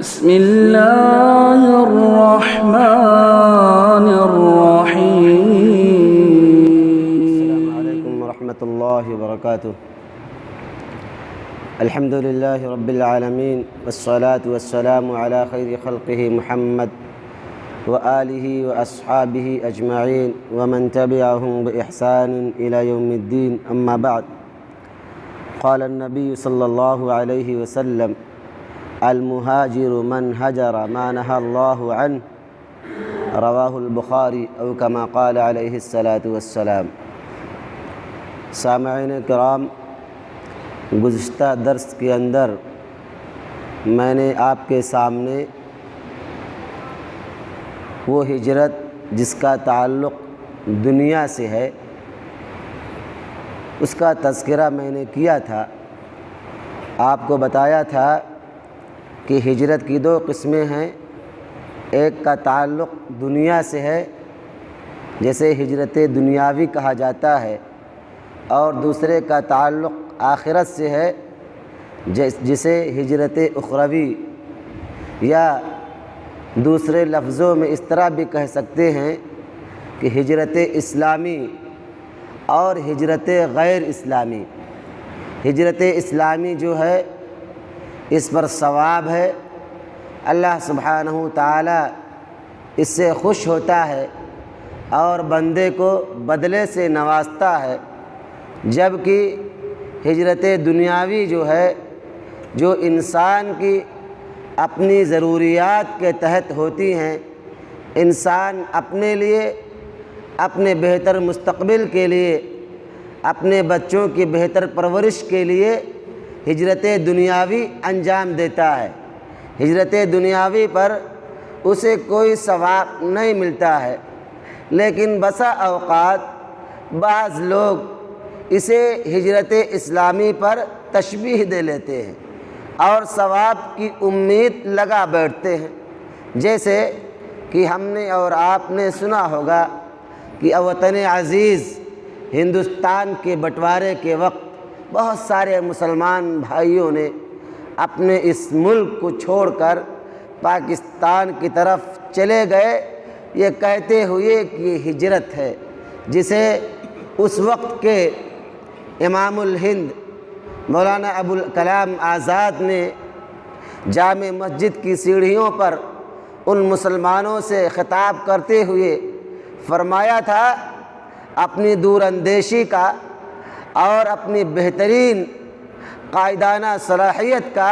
بسم الله الرحمن الرحيم. السلام عليكم ورحمة الله وبركاته. الحمد لله رب العالمين والصلاة والسلام على خير خلقه محمد وآله وأصحابه أجمعين ومن تبعهم بإحسان إلى يوم الدين. أما بعد، قال النبي صلى الله عليه وسلم: المهاجر من هجر ما نهى الله عنه، رواہ البخاری او کما قال علیہ الصلاۃ والسلام. سامعین کرام، گزشتہ درس کے اندر میں نے آپ کے سامنے وہ ہجرت جس کا تعلق دنیا سے ہے اس کا تذکرہ میں نے کیا تھا. آپ کو بتایا تھا کہ ہجرت کی دو قسمیں ہیں. ایک کا تعلق دنیا سے ہے، جیسے ہجرت دنیاوی کہا جاتا ہے، اور دوسرے کا تعلق آخرت سے ہے، جسے ہجرت اخروی یا دوسرے لفظوں میں اس طرح بھی کہہ سکتے ہیں کہ ہجرت اسلامی اور ہجرت غیر اسلامی. ہجرت اسلامی جو ہے اس پر ثواب ہے، اللہ سبحانہ تعالی اس سے خوش ہوتا ہے اور بندے کو بدلے سے نوازتا ہے. جبکہ ہجرت دنیاوی جو ہے، جو انسان کی اپنی ضروریات کے تحت ہوتی ہیں، انسان اپنے لیے، اپنے بہتر مستقبل کے لیے، اپنے بچوں کی بہتر پرورش کے لیے ہجرت دنیاوی انجام دیتا ہے. ہجرت دنیاوی پر اسے کوئی ثواب نہیں ملتا ہے، لیکن بسا اوقات بعض لوگ اسے ہجرت اسلامی پر تشبیہ دے لیتے ہیں اور ثواب کی امید لگا بیٹھتے ہیں. جیسے کہ ہم نے اور آپ نے سنا ہوگا کہ وطن عزیز ہندوستان کے بٹوارے کے وقت بہت سارے مسلمان بھائیوں نے اپنے اس ملک کو چھوڑ کر پاکستان کی طرف چلے گئے، یہ کہتے ہوئے کہ یہ ہجرت ہے، جسے اس وقت کے امام الہند مولانا ابوالکلام آزاد نے جامع مسجد کی سیڑھیوں پر ان مسلمانوں سے خطاب کرتے ہوئے فرمایا تھا اپنی دور اندیشی کا اور اپنی بہترین قائدانہ صلاحیت کا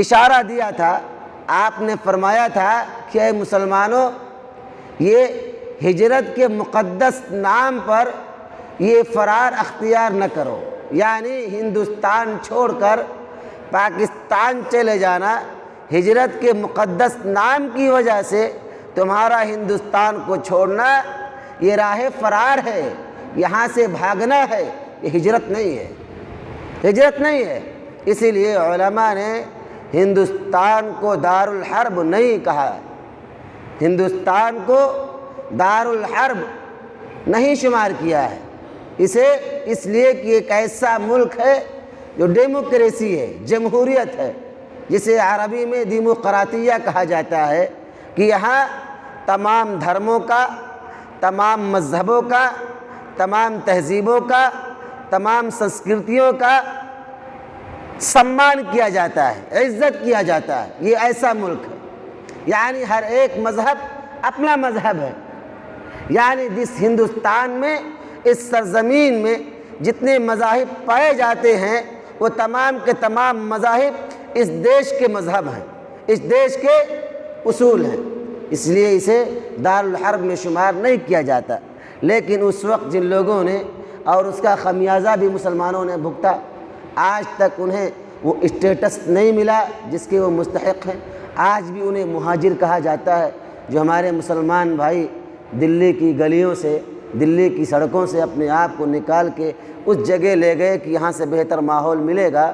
اشارہ دیا تھا. آپ نے فرمایا تھا کہ اے مسلمانوں، یہ ہجرت کے مقدس نام پر یہ فرار اختیار نہ کرو، یعنی ہندوستان چھوڑ کر پاکستان چلے جانا ہجرت کے مقدس نام کی وجہ سے تمہارا ہندوستان کو چھوڑنا یہ راہ فرار ہے، یہاں سے بھاگنا ہے، یہ ہجرت نہیں ہے، ہجرت نہیں ہے. اسی لیے علماء نے ہندوستان کو دار الحرب نہیں کہا، ہندوستان کو دار الحرب نہیں شمار کیا ہے. اسے اس لیے کہ ایک ایسا ملک ہے جو ڈیموکریسی ہے، جمہوریت ہے، جسے عربی میں دیموقراطیہ کہا جاتا ہے، کہ یہاں تمام دھرموں کا، تمام مذہبوں کا، تمام تہذیبوں کا، تمام سنسکرتیوں کا سمان کیا جاتا ہے، عزت کیا جاتا ہے. یہ ایسا ملک ہے، یعنی ہر ایک مذہب اپنا مذہب ہے. یعنی جس ہندوستان میں، اس سرزمین میں جتنے مذاہب پائے جاتے ہیں وہ تمام کے تمام مذاہب اس دیش کے مذہب ہیں، اس دیش کے اصول ہیں. اس لیے اسے دار الحرب میں شمار نہیں کیا جاتا. لیکن اس وقت جن لوگوں نے، اور اس کا خمیازہ بھی مسلمانوں نے بھگتا، آج تک انہیں وہ اسٹیٹس نہیں ملا جس کے وہ مستحق ہیں. آج بھی انہیں مہاجر کہا جاتا ہے. جو ہمارے مسلمان بھائی دلی کی گلیوں سے، دلی کی سڑکوں سے اپنے آپ کو نکال کے اس جگہ لے گئے کہ یہاں سے بہتر ماحول ملے گا،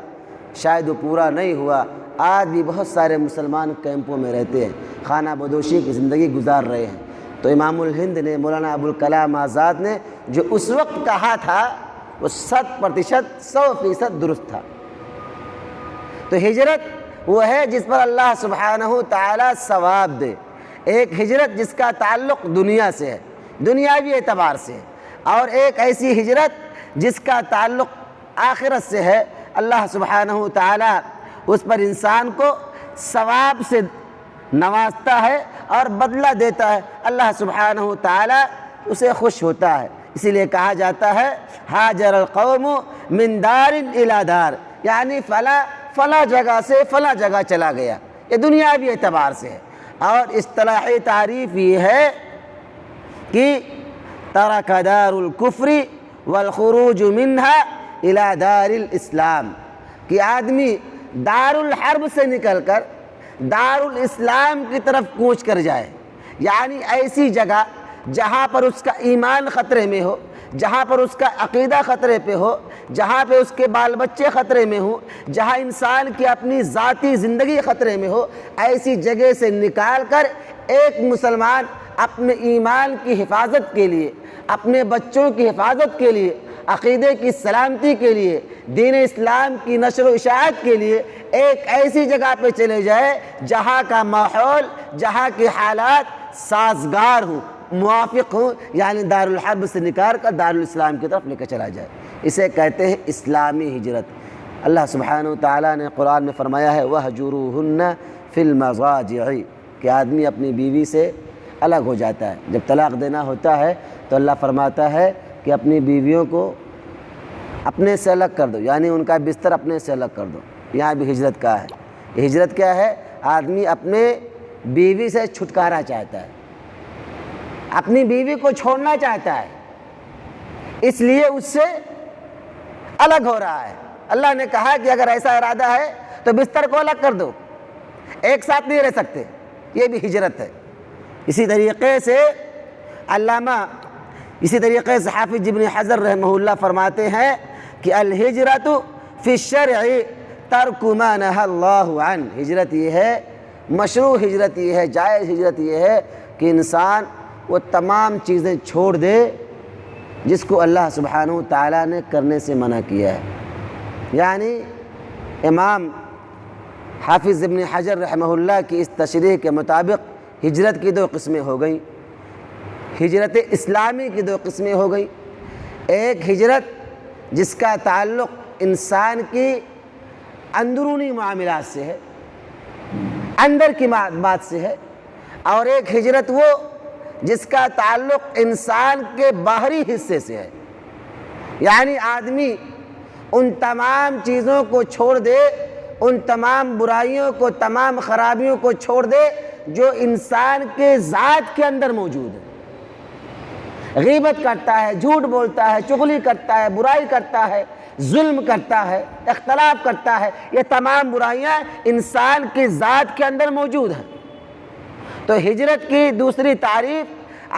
شاید وہ پورا نہیں ہوا. آج بھی بہت سارے مسلمان کیمپوں میں رہتے ہیں، خانہ بدوشی کی زندگی گزار رہے ہیں. تو امام الہند نے، مولانا ابوالکلام آزاد نے جو اس وقت کہا تھا وہ 100% درست تھا. تو ہجرت وہ ہے جس پر اللہ سبحانہ تعالیٰ ثواب دے، ایک ہجرت جس کا تعلق دنیا سے ہے، دنیاوی اعتبار سے ہے، اور ایک ایسی ہجرت جس کا تعلق آخرت سے ہے، اللہ سبحانہ تعالیٰ اس پر انسان کو ثواب سے نوازتا ہے اور بدلہ دیتا ہے، اللہ سبحانہ تعالیٰ اسے خوش ہوتا ہے۔ اسی لیے کہا جاتا ہے ہاجر القوم من دار الی دار، یعنی فلاں جگہ سے فلاں جگہ چلا گیا، یہ دنیاوی اعتبار سے ہے۔ اور اصطلاحی تعریف یہ ہے کہ ترک دار الکفر والخروج منها الی دار الاسلام، کہ آدمی دار الحرب سے نکل کر دار الاسلام کی طرف کوچ کر جائے، یعنی ایسی جگہ جہاں پر اس کا ایمان خطرے میں ہو، جہاں پر اس کا عقیدہ خطرے پہ ہو، جہاں پہ اس کے بال بچے خطرے میں ہوں، جہاں انسان کی اپنی ذاتی زندگی خطرے میں ہو، ایسی جگہ سے نکال کر ایک مسلمان اپنے ایمان کی حفاظت کے لیے، اپنے بچوں کی حفاظت کے لیے، عقیدے کی سلامتی کے لیے، دین اسلام کی نشر و اشاعت کے لیے ایک ایسی جگہ پہ چلے جائے جہاں کا ماحول، جہاں کے حالات سازگار ہوں، موافق ہوں، یعنی دار الحرب سے نکال کر دار الاسلام کی طرف لے کر چلا جائے، اسے کہتے ہیں اسلامی ہجرت۔ اللہ سبحانہ وتعالیٰ نے قرآن میں فرمایا ہے وَهْجُرُوهُنَّ فِي الْمَضَاجِعِ، کہ آدمی اپنی بیوی سے الگ ہو جاتا ہے، جب طلاق دینا ہوتا ہے تو اللہ فرماتا ہے کہ اپنی بیویوں کو اپنے سے الگ کر دو، یعنی ان کا بستر اپنے سے الگ کر دو۔ یہاں بھی ہجرت کا ہے، یہ ہجرت کیا ہے؟ آدمی اپنے بیوی سے چھٹکارا چاہتا ہے، اپنی بیوی کو چھوڑنا چاہتا ہے، اس لیے اس سے الگ ہو رہا ہے۔ اللہ نے کہا کہ اگر ایسا ارادہ ہے تو بستر کو الگ کر دو، ایک ساتھ نہیں رہ سکتے، یہ بھی ہجرت ہے۔ اسی طریقے سے حافظ ابن حجر رحمہ اللہ فرماتے ہیں کہ الہجرت فی الشرع ترک ما نہی اللہ عنہ، ہجرت یہ ہے، مشروع ہجرت یہ ہے، جائز ہجرت یہ ہے کہ انسان وہ تمام چیزیں چھوڑ دے جس کو اللہ سبحانہ تعالیٰ نے کرنے سے منع کیا ہے۔ یعنی امام حافظ ابن حجر رحمہ اللہ کی اس تشریح کے مطابق ہجرت کی دو قسمیں ہو گئیں، ہجرت اسلامی کی دو قسمیں ہو گئیں۔ ایک ہجرت جس کا تعلق انسان کی اندرونی معاملات سے ہے، اندر کی بات سے ہے، اور ایک ہجرت وہ جس کا تعلق انسان کے باہری حصے سے ہے، یعنی آدمی ان تمام چیزوں کو چھوڑ دے، ان تمام برائیوں کو، تمام خرابیوں کو چھوڑ دے جو انسان کے ذات کے اندر موجود ہے۔ غیبت کرتا ہے، جھوٹ بولتا ہے، چغلی کرتا ہے، برائی کرتا ہے، ظلم کرتا ہے، اختلاف کرتا ہے، یہ تمام برائیاں انسان کی ذات کے اندر موجود ہیں۔ تو ہجرت کی دوسری تعریف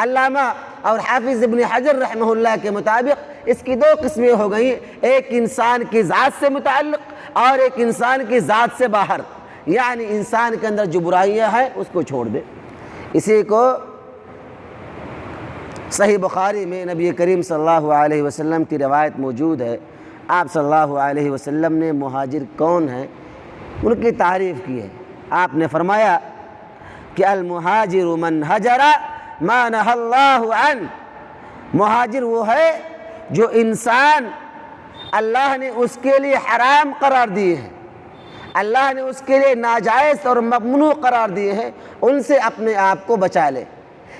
علامہ اور حافظ ابن حجر رحمہ اللہ کے مطابق اس کی دو قسمیں ہو گئیں، ایک انسان کی ذات سے متعلق اور ایک انسان کی ذات سے باہر، یعنی انسان کے اندر جو برائیاں ہیں اس کو چھوڑ دے۔ اسی کو صحیح بخاری میں نبی کریم صلی اللہ علیہ وسلم کی روایت موجود ہے، آپ صلی اللہ علیہ وسلم نے مہاجر کون ہیں ان کی تعریف کی ہے۔ آپ نے فرمایا کہ المہاجر من ہجر ما نہی اللہ عنہ، مہاجر وہ ہے جو انسان اللہ نے اس کے لیے حرام قرار دیے ہیں، اللہ نے اس کے لیے ناجائز اور ممنوع قرار دیے ہیں، ان سے اپنے آپ کو بچا لے،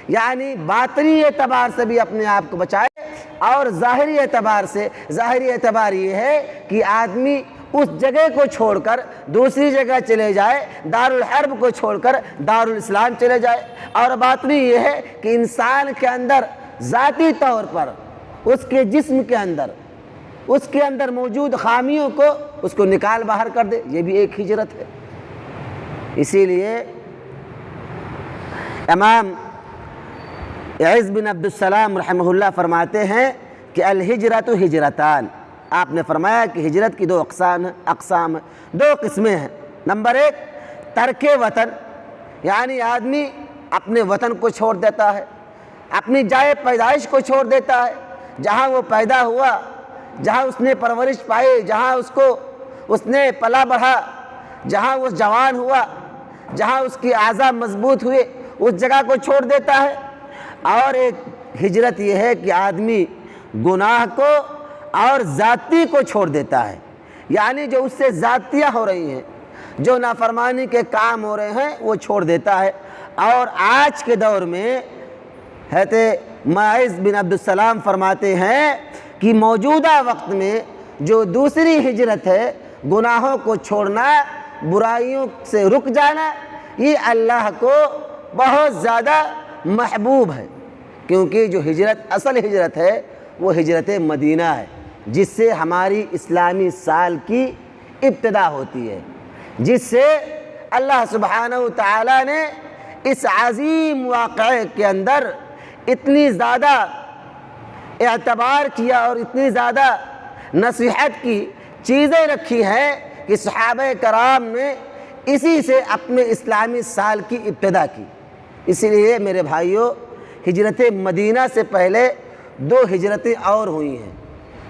یعنی باطنی اعتبار سے بھی اپنے آپ کو بچائے اور ظاہری اعتبار سے۔ ظاہری اعتبار یہ ہے کہ آدمی اس جگہ کو چھوڑ کر دوسری جگہ چلے جائے، دار الحرب کو چھوڑ کر دار الاسلام چلے جائے، اور باطنی یہ ہے کہ انسان کے اندر ذاتی طور پر اس کے جسم کے اندر، اس کے اندر موجود خامیوں کو اس کو نکال باہر کر دے، یہ بھی ایک ہجرت ہے۔ اسی لیے امام عز بن عبد السلام رحمہ اللہ فرماتے ہیں کہ الہجرت ہجرتان، آپ نے فرمایا کہ ہجرت کی دو اقسام ہیں، دو قسمیں ہیں۔ نمبر ایک ترک وطن، یعنی آدمی اپنے وطن کو چھوڑ دیتا ہے، اپنی جائے پیدائش کو چھوڑ دیتا ہے، جہاں وہ پیدا ہوا، جہاں اس نے پرورش پائی، جہاں اس نے پلا بڑھا، جہاں وہ جوان ہوا، جہاں اس کی اعضاء مضبوط ہوئے، اس جگہ کو چھوڑ دیتا ہے۔ اور ایک ہجرت یہ ہے کہ آدمی گناہ کو اور ذاتی کو چھوڑ دیتا ہے، یعنی جو اس سے ذاتیاں ہو رہی ہیں، جو نافرمانی کے کام ہو رہے ہیں وہ چھوڑ دیتا ہے۔ اور آج کے دور میں حضرت معاذ بن عبدالسلام فرماتے ہیں کہ موجودہ وقت میں جو دوسری ہجرت ہے، گناہوں کو چھوڑنا، برائیوں سے رک جانا، یہ اللہ کو بہت زیادہ محبوب ہے، کیونکہ جو ہجرت اصل ہجرت ہے وہ ہجرت مدینہ ہے، جس سے ہماری اسلامی سال کی ابتدا ہوتی ہے، جس سے اللہ سبحانہ وتعالی نے اس عظیم واقعے کے اندر اتنی زیادہ اعتبار کیا اور اتنی زیادہ نصیحت کی چیزیں رکھی ہیں کہ صحابہ کرام نے اسی سے اپنے اسلامی سال کی ابتدا کی۔ اسی لیے میرے بھائیوں، ہجرت مدینہ سے پہلے 2 ہجرتیں اور ہوئی ہیں،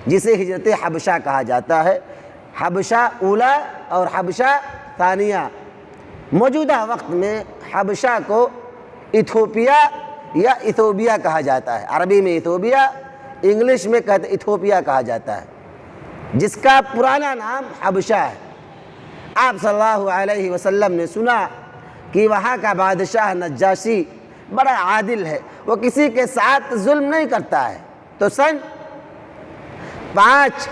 جسے ہجرت حبشہ کہا جاتا ہے، حبشہ اولا اور حبشہ ثانیہ۔ موجودہ وقت میں حبشہ کو ایتھوپیا یا ایتھوپیا کہا جاتا ہے، عربی میں ایتھوپیا، انگلش میں کہتے ایتھوپیا کہا جاتا ہے، جس کا پرانا نام حبشہ ہے۔ آپ صلی اللہ علیہ وسلم نے سنا کہ وہاں کا بادشاہ نجاشی بڑا عادل ہے، وہ کسی کے ساتھ ظلم نہیں کرتا ہے، تو سن 5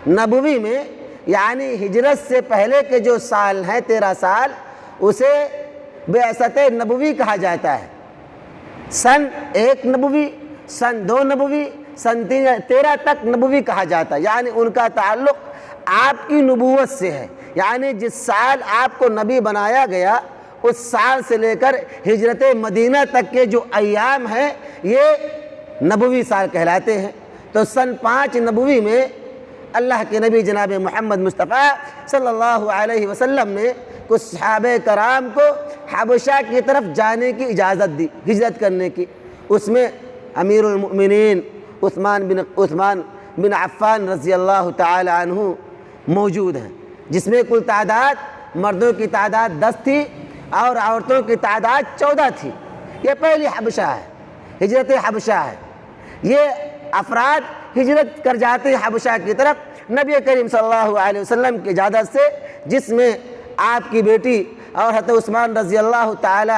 نبوی میں، یعنی ہجرت سے پہلے کے جو سال ہیں 13 سال، اسے بعثت نبوی کہا جاتا ہے۔ سن 1 نبوی، سن 2 نبوی، سن 13 تک نبوی کہا جاتا ہے، یعنی ان کا تعلق آپ کی نبوت سے ہے، یعنی جس سال آپ کو نبی بنایا گیا اس سال سے لے کر ہجرت مدینہ تک کے جو ایام ہیں یہ نبوی سال کہلاتے ہیں۔ تو سن 5 نبوی میں اللہ کے نبی جناب محمد مصطفیٰ صلی اللہ علیہ وسلم نے کچھ صحابہ کرام کو حبشہ کی طرف جانے کی اجازت دی، ہجرت کرنے کی۔ اس میں امیر المؤمنین عثمان بن عفان رضی اللہ تعالی عنہ موجود ہیں، جس میں کل تعداد مردوں کی تعداد 10 تھی اور عورتوں کی تعداد 14 تھی۔ یہ پہلی حبشہ ہے، ہجرت حبشہ ہے۔ یہ افراد ہجرت کر جاتے ہیں حبشہ کی طرف نبی کریم صلی اللہ علیہ وسلم کی اجازت سے، جس میں آپ کی بیٹی اور حضرت عثمان رضی اللہ تعالی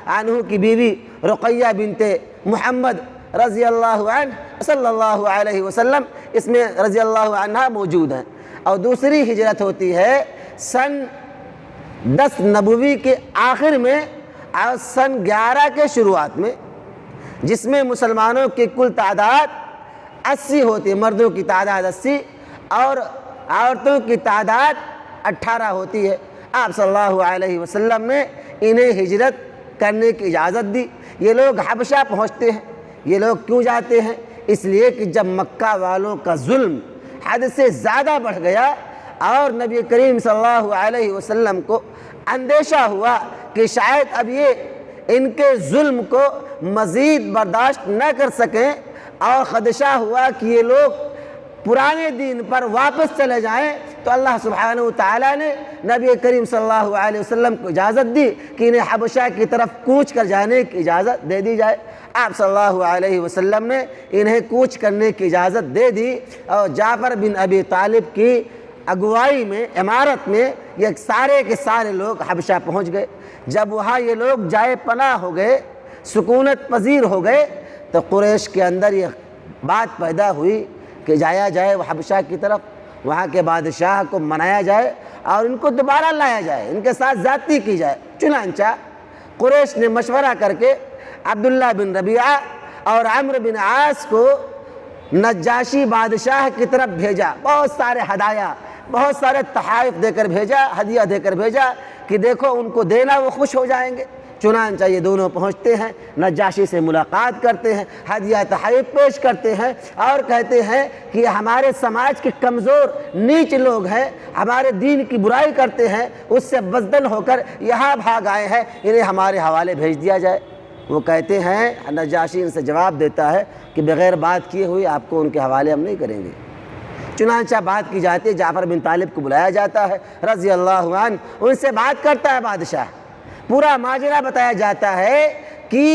عنہ کی بیوی رقیہ بنت محمد رضی اللہ عنہ صلی اللہ علیہ وسلم، اس میں رضی اللہ عنہ موجود ہیں۔ اور دوسری ہجرت ہوتی ہے سن 10 نبوی کے آخر میں اور سن 11 کے شروعات میں، جس میں مسلمانوں کی کل تعداد 80 ہوتی ہے، مردوں کی تعداد 80 اور عورتوں کی تعداد 18 ہوتی ہے۔ آپ صلی اللہ علیہ وسلم نے انہیں ہجرت کرنے کی اجازت دی۔ یہ لوگ حبشہ پہنچتے ہیں۔ یہ لوگ کیوں جاتے ہیں؟ اس لیے کہ جب مکہ والوں کا ظلم حد سے زیادہ بڑھ گیا اور نبی کریم صلی اللہ علیہ وسلم کو اندیشہ ہوا کہ شاید اب یہ ان کے ظلم کو مزید برداشت نہ کر سکیں، اور خدشہ ہوا کہ یہ لوگ پرانے دین پر واپس چلے جائیں، تو اللہ سبحانہ وتعالی نے نبی کریم صلی اللہ علیہ وسلم کو اجازت دی کہ انہیں حبشہ کی طرف کوچ کر جانے کی اجازت دے دی جائے۔ آپ صلی اللہ علیہ وسلم نے انہیں کوچ کرنے کی اجازت دے دی، اور جعفر بن ابی طالب کی اگوائی میں، امارت میں، یہ سارے کے سارے لوگ حبشہ پہنچ گئے۔ جب وہاں یہ لوگ جائے پناہ ہو گئے، سکونت پذیر ہو گئے، تو قریش کے اندر یہ بات پیدا ہوئی کہ جایا جائے وہ حبشہ کی طرف، وہاں کے بادشاہ کو منایا جائے اور ان کو دوبارہ لایا جائے، ان کے ساتھ زیادتی کی جائے۔ چنانچہ قریش نے مشورہ کر کے عبداللہ بن ربیعہ اور عمرو بن عاص کو نجاشی بادشاہ کی طرف بھیجا، بہت سارے ہدایہ، بہت سارے تحائف دے کر بھیجا، ہدیہ دے کر بھیجا کہ دیکھو ان کو دینا، وہ خوش ہو جائیں گے۔ چنانچہ یہ دونوں پہنچتے ہیں، نجاشی سے ملاقات کرتے ہیں، ہدیہ تحائف پیش کرتے ہیں اور کہتے ہیں کہ ہمارے سماج کے کمزور نیچ لوگ ہیں، ہمارے دین کی برائی کرتے ہیں، اس سے بزدل ہو کر یہاں بھاگ آئے ہیں، انہیں ہمارے حوالے بھیج دیا جائے۔ وہ کہتے ہیں، نجاشی ان سے جواب دیتا ہے کہ بغیر بات کیے ہوئے آپ کو ان کے حوالے ہم نہیں کریں گے۔ چنانچہ بات کی جاتی ہے، جعفر بن طالب کو بلایا جاتا ہے رضی اللہ عنہ، ان سے بات کرتا ہے بادشاہ، پورا ماجرا بتایا جاتا ہے کہ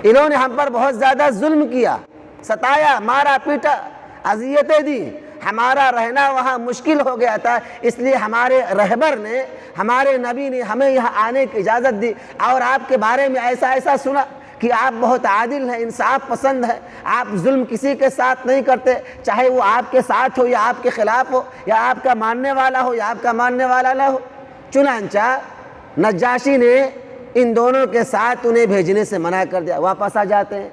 انہوں نے ہم پر بہت زیادہ ظلم کیا، ستایا، مارا پیٹا، اذیتیں دی، ہمارا رہنا وہاں مشکل ہو گیا تھا، اس لیے ہمارے رہبر نے، ہمارے نبی نے ہمیں یہاں آنے کی اجازت دی، اور آپ کے بارے میں ایسا ایسا سنا کہ آپ بہت عادل ہیں، انصاف پسند ہیں، آپ ظلم کسی کے ساتھ نہیں کرتے، چاہے وہ آپ کے ساتھ ہو یا آپ کے خلاف ہو، یا آپ کا ماننے والا ہو یا آپ کا ماننے والا نہ ہو۔ چنانچہ نجاشی نے ان دونوں کے ساتھ انہیں بھیجنے سے منع کر دیا، واپس آ جاتے ہیں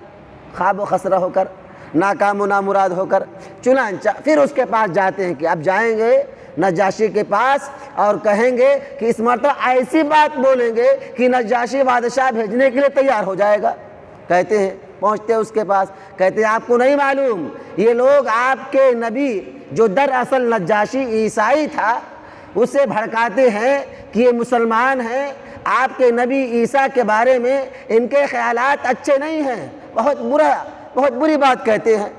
خواب و خسرہ ہو کر، ناکام و نامراد ہو کر۔ چنانچہ پھر اس کے پاس جاتے ہیں کہ اب جائیں گے نجاشی کے پاس اور کہیں گے کہ اس مرتبہ ایسی بات بولیں گے کہ نجاشی بادشاہ بھیجنے کے لیے تیار ہو جائے گا۔ کہتے ہیں، پہنچتے ہیں اس کے پاس، کہتے ہیں آپ کو نہیں معلوم یہ لوگ آپ کے نبی جو دراصل نجاشی عیسائی تھا اسے بھڑکاتے ہیں کہ یہ مسلمان ہیں، آپ کے نبی عیسیٰ کے بارے میں ان کے خیالات اچھے نہیں ہیں، بہت بری بات کہتے ہیں۔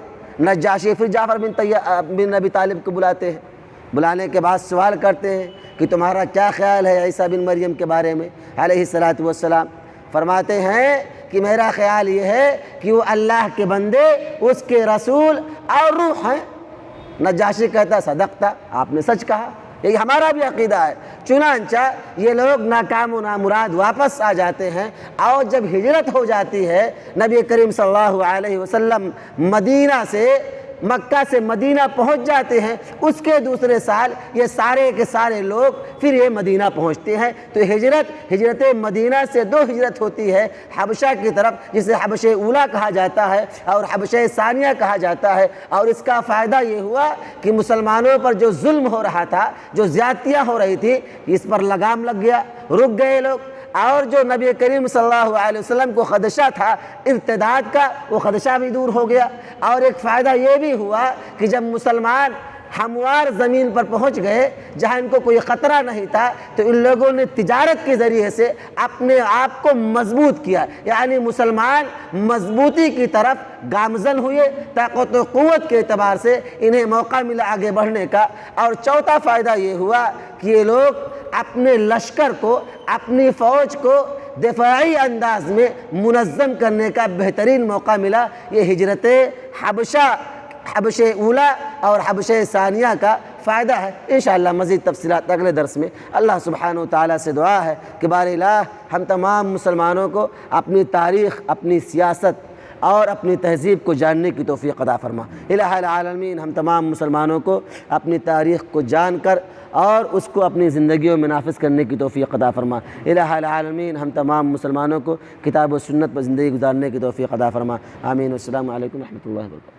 نجاشی پھر جعفر بن ابی طالب کو بلاتے ہیں، بلانے کے بعد سوال کرتے ہیں کہ تمہارا کیا خیال ہے عیسیٰ بن مریم کے بارے میں علیہ السلام؟ فرماتے ہیں کہ میرا خیال یہ ہے کہ وہ اللہ کے بندے، اس کے رسول اور روح ہیں۔ نجاشی کہتا ہے صدقتا، آپ نے سچ کہا، یہی ہمارا بھی عقیدہ ہے۔ چنانچہ یہ لوگ ناکام و نامراد واپس آ جاتے ہیں، اور جب ہجرت ہو جاتی ہے نبی کریم صلی اللہ علیہ وسلم مکہ سے مدینہ پہنچ جاتے ہیں، اس کے دوسرے سال یہ سارے کے سارے لوگ پھر یہ مدینہ پہنچتے ہیں۔ تو ہجرت مدینہ سے دو ہجرت ہوتی ہے، حبشہ کی طرف جسے حبشہ اولا کہا جاتا ہے اور حبشہ ثانیہ کہا جاتا ہے، اور اس کا فائدہ یہ ہوا کہ مسلمانوں پر جو ظلم ہو رہا تھا، جو زیادتیاں ہو رہی تھی، اس پر لگام لگ گیا، رک گئے لوگ، اور جو نبی کریم صلی اللہ علیہ وسلم کو خدشہ تھا ارتداد کا، وہ خدشہ بھی دور ہو گیا۔ اور ایک فائدہ یہ بھی ہوا کہ جب مسلمان ہموار زمین پر پہنچ گئے جہاں ان کو کوئی خطرہ نہیں تھا، تو ان لوگوں نے تجارت کے ذریعے سے اپنے آپ کو مضبوط کیا، یعنی مسلمان مضبوطی کی طرف گامزن ہوئے، طاقت و قوت کے اعتبار سے انہیں موقع ملا آگے بڑھنے کا۔ اور چوتھا فائدہ یہ ہوا کہ یہ لوگ اپنے لشکر کو، اپنی فوج کو دفاعی انداز میں منظم کرنے کا بہترین موقع ملا۔ یہ ہجرت حبشہ اولا اور حبشہ ثانیہ کا فائدہ ہے۔ انشاءاللہ مزید تفصیلات اگلے درس میں۔ اللہ سبحانہ وتعالی سے دعا ہے کہ بار الہ ہم تمام مسلمانوں کو اپنی تاریخ، اپنی سیاست اور اپنی تہذیب کو جاننے کی توفیق عطا فرما۔ الہ العالمین ہم تمام مسلمانوں کو اپنی تاریخ کو جان کر اور اس کو اپنی زندگیوں میں نافذ کرنے کی توفیق عطا فرما۔ الہ العالمین ہم تمام مسلمانوں کو کتاب و سنت پر زندگی گزارنے کی توفیق عطا فرما۔ آمین۔ السلام علیکم ورحمۃ اللہ وبرکاتہ۔